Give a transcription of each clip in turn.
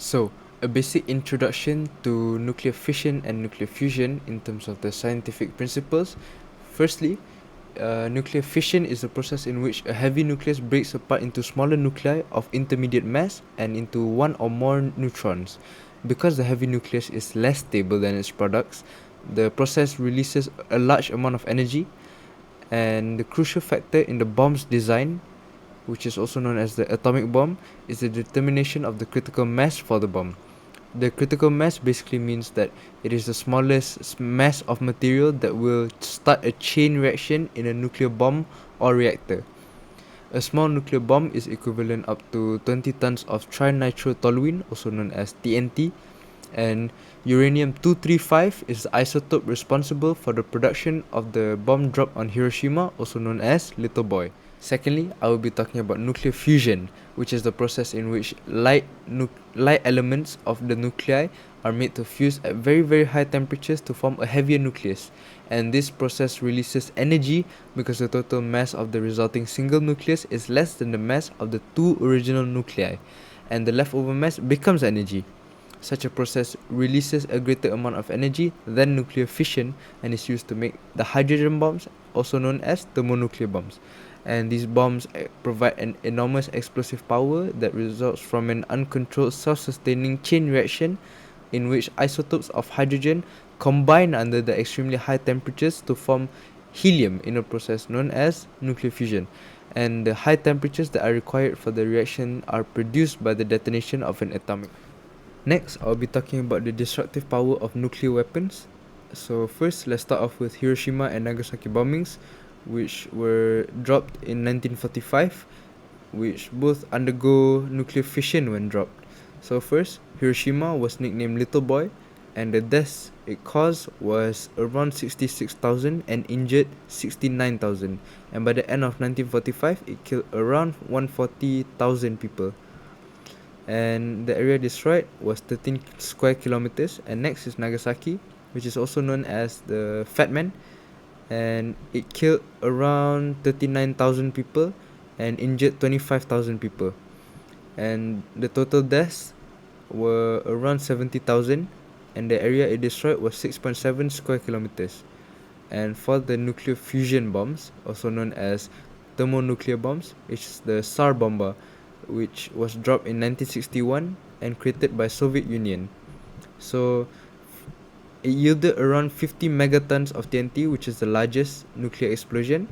So, a basic introduction to nuclear fission and nuclear fusion in terms of the scientific principles. Firstly, nuclear fission is a process in which a heavy nucleus breaks apart into smaller nuclei of intermediate mass and into one or more neutrons. Because the heavy nucleus is less stable than its products, the process releases a large amount of energy, and the crucial factor in the bomb's design, which is also known as the atomic bomb, is the determination of the critical mass for the bomb. The critical mass basically means that it is the smallest mass of material that will start a chain reaction in a nuclear bomb or reactor. A small nuclear bomb is equivalent up to 20 tons of trinitrotoluene, also known as TNT, and uranium-235 is the isotope responsible for the production of the bomb dropped on Hiroshima, also known as Little Boy. Secondly, I will be talking about nuclear fusion, which is the process in which light elements of the nuclei are made to fuse at very high temperatures to form a heavier nucleus. And this process releases energy because the total mass of the resulting single nucleus is less than the mass of the two original nuclei, and the leftover mass becomes energy. Such a process releases a greater amount of energy than nuclear fission and is used to make the hydrogen bombs, also known as thermonuclear bombs. And these bombs provide an enormous explosive power that results from an uncontrolled self-sustaining chain reaction in which isotopes of hydrogen combine under the extremely high temperatures to form helium in a process known as nuclear fusion. And the high temperatures that are required for the reaction are produced by the detonation of an atomic. Next, I'll be talking about the destructive power of nuclear weapons. So first, let's start off with Hiroshima and Nagasaki bombings, which were dropped in 1945, which both undergo nuclear fission when dropped. So first, Hiroshima was nicknamed Little Boy, and the deaths it caused was around 66,000 and injured 69,000. And by the end of 1945, it killed around 140,000 people. And the area destroyed was 13 square kilometers. And next is Nagasaki, which is also known as the Fat Man, and it killed around 39,000 people and injured 25,000 people. And the total deaths were around 70,000, and the area it destroyed was 6.7 square kilometers. And for the nuclear fusion bombs, also known as thermonuclear bombs, it's the Tsar Bomba, which was dropped in 1961 and created by Soviet Union. So it yielded around 50 megatons of TNT, which is the largest nuclear explosion,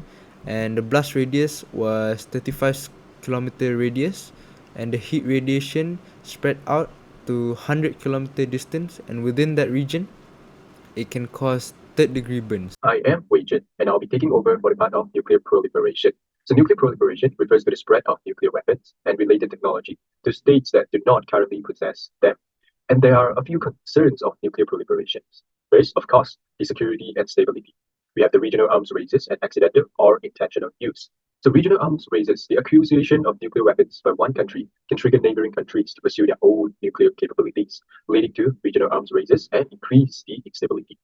and the blast radius was 35-kilometer radius, and the heat radiation spread out to 100-kilometer distance, and within that region, it can cause third-degree burns. I am Wei Jin, and I'll be taking over for the part of nuclear proliferation. So, nuclear proliferation refers to the spread of nuclear weapons and related technology to states that do not currently possess them. And there are a few concerns of nuclear proliferation. First, of course, the security and stability. We have the regional arms races and accidental or intentional use. So, regional arms races, the acquisition of nuclear weapons by one country can trigger neighboring countries to pursue their own nuclear capabilities, leading to regional arms races and increase the instability.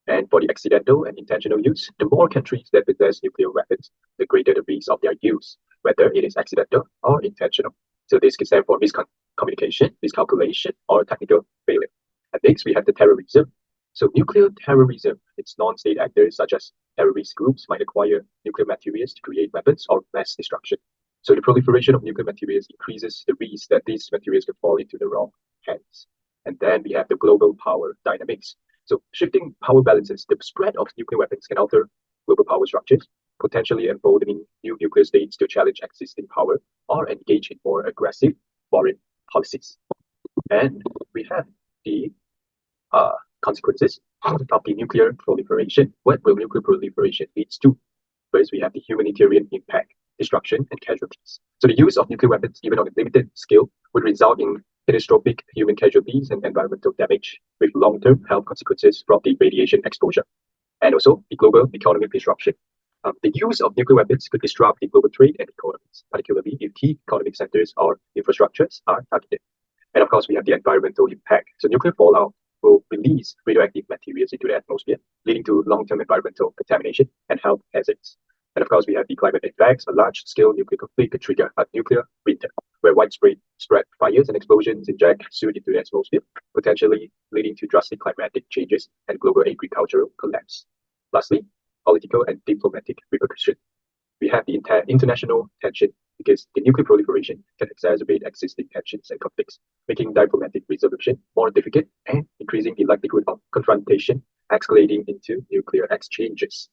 And for the accidental and intentional use, the more countries that possess nuclear weapons, the greater the risk of their use, whether it is accidental or intentional. So this can stand for miscommunication, miscalculation, or technical failure. And next, we have the terrorism. So nuclear terrorism, its non-state actors such as terrorist groups might acquire nuclear materials to create weapons or mass destruction. So the proliferation of nuclear materials increases the risk that these materials could fall into the wrong hands. And then we have the global power dynamics. So shifting power balances, the spread of nuclear weapons can alter global power structures, potentially emboldening new nuclear states to challenge existing power or engage in more aggressive foreign policies. And we have the consequences of the nuclear proliferation. What will nuclear proliferation lead to? First, we have the humanitarian impact, destruction, and casualties. So the use of nuclear weapons, even on a limited scale, would result in catastrophic human casualties and environmental damage with long-term health consequences from the radiation exposure. And also the global economic disruption. The use of nuclear weapons could disrupt the global trade and economies, particularly if key economic centers or infrastructures are targeted. And of course, we have the environmental impact. So nuclear fallout will release radioactive materials into the atmosphere, leading to long-term environmental contamination and health hazards. And of course, we have the climate effects. A large-scale nuclear conflict could trigger a nuclear winter, where widespread spread fires and explosions inject soot into the atmosphere, potentially leading to drastic climatic changes and global agricultural collapse. Lastly, political and diplomatic repercussions. We have the international tension because the nuclear proliferation can exacerbate existing tensions and conflicts, making diplomatic resolution more difficult and increasing the likelihood of confrontation escalating into nuclear exchanges.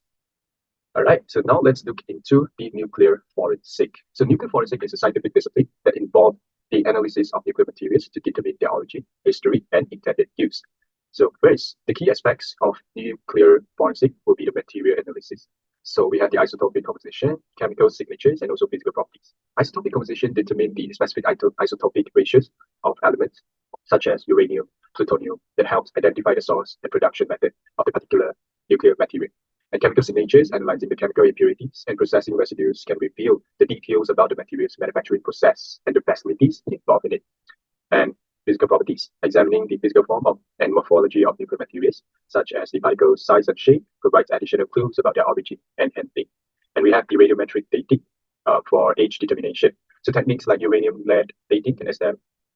All right, so now let's look into the nuclear forensic. So nuclear forensic is a scientific discipline that involves the analysis of nuclear materials to determine their origin, history, and intended use. So first, the key aspects of nuclear forensic will be the material analysis. So we have the isotopic composition, chemical signatures, and also physical properties. Isotopic composition determine the specific isotopic ratios of elements, such as uranium, plutonium, that helps identify the source and production method of the particular nuclear material. And chemical signatures, analyzing the chemical impurities and processing residues, can reveal the details about the material's manufacturing process and the facilities involved in it. And physical properties, examining the physical form of and morphology of nuclear materials, such as the particle size and shape, provides additional clues about their origin and handling. And we have the radiometric dating for age determination. So techniques like uranium lead dating can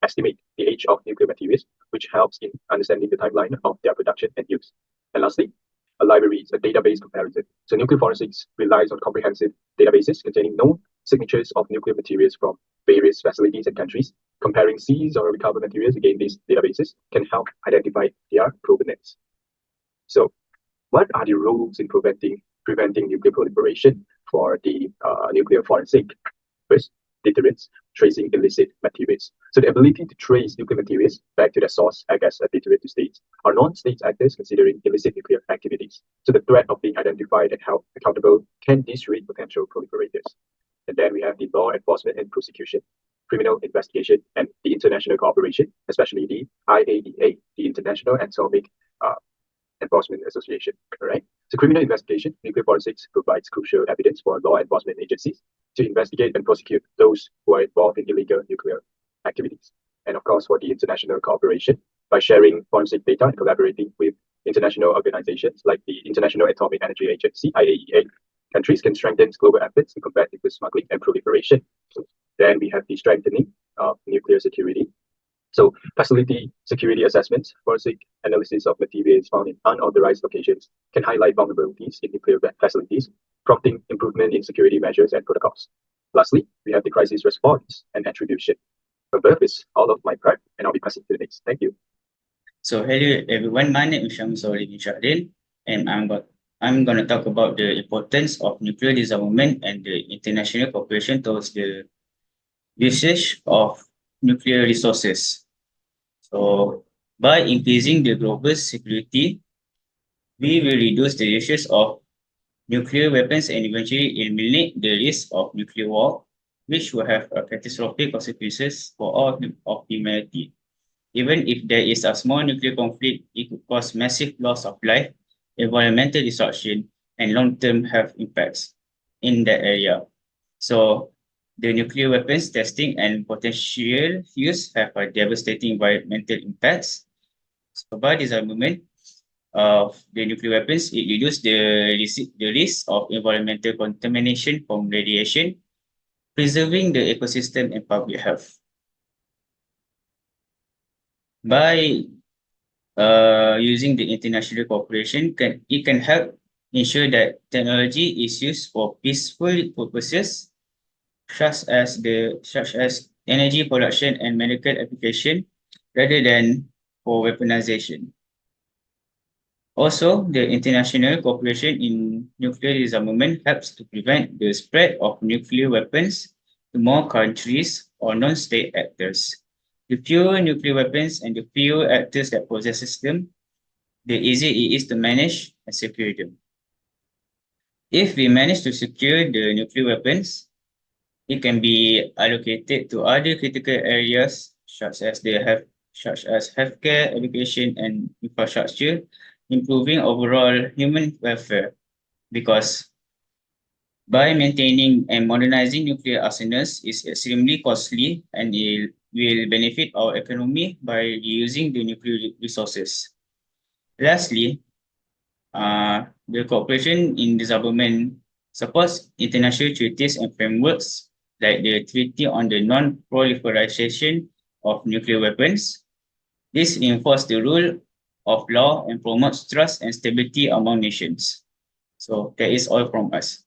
estimate the age of nuclear materials, which helps in understanding the timeline of their production and use. And lastly, a library is a database comparison. So nuclear forensics relies on comprehensive databases containing known signatures of nuclear materials from various facilities and countries. Comparing seized or recovered materials against these databases can help identify their provenance. So what are the rules in preventing nuclear proliferation for the nuclear forensic? First, deterrence, tracing illicit materials. So the ability to trace nuclear materials back to their source act as a deterrent to states or non-state actors considering illicit nuclear activities. So the threat of being identified and held accountable can dissuade potential proliferators. And then we have the law enforcement and prosecution, criminal investigation, and the international cooperation, especially the IAEA, the International Atomic Enforcement Association. All right. So criminal investigation, nuclear forensics provides crucial evidence for law enforcement agencies to investigate and prosecute those who are involved in illegal nuclear activities. And of course, for the international cooperation, by sharing forensic data and collaborating with international organizations like the International Atomic Energy Agency, IAEA, countries can strengthen global efforts to combat nuclear smuggling and proliferation. Then we have the strengthening of nuclear security. So facility security assessments, forensic analysis of materials found in unauthorized locations can highlight vulnerabilities in nuclear facilities, prompting improvement in security measures and protocols. Lastly, we have the crisis response and attribution. Above is all of my part, and I'll be passing to the next. Thank you. So hello everyone, my name is Shamsul Shahdin, and I'm going to talk about the importance of nuclear disarmament and the international cooperation towards the usage of nuclear resources. So by increasing the global security, we will reduce the usage of nuclear weapons and eventually eliminate the risk of nuclear war, which will have catastrophic consequences for all of humanity. Even if there is a small nuclear conflict, it could cause massive loss of life, environmental destruction, and long-term health impacts in that area. So the nuclear weapons testing and potential use have a devastating environmental impacts. So by disarmament of the nuclear weapons, it reduces the risk of environmental contamination from radiation, preserving the ecosystem and public health. By using the international cooperation, it can help ensure that technology is used for peaceful purposes, such as energy production and medical application, rather than for weaponization. Also, the international cooperation in nuclear disarmament helps to prevent the spread of nuclear weapons to more countries or non-state actors. The fewer nuclear weapons and the fewer actors that possess them, the easier it is to manage and secure them. If we manage to secure the nuclear weapons, it can be allocated to other critical areas such as healthcare, education, and infrastructure, improving overall human welfare. Because by maintaining and modernizing nuclear arsenals is extremely costly, and it will benefit our economy by using the nuclear resources. Lastly, the cooperation in disarmament supports international treaties and frameworks like the Treaty on the Non-Proliferation of Nuclear Weapons. This reinforces the rule of law and promotes trust and stability among nations. So that is all from us.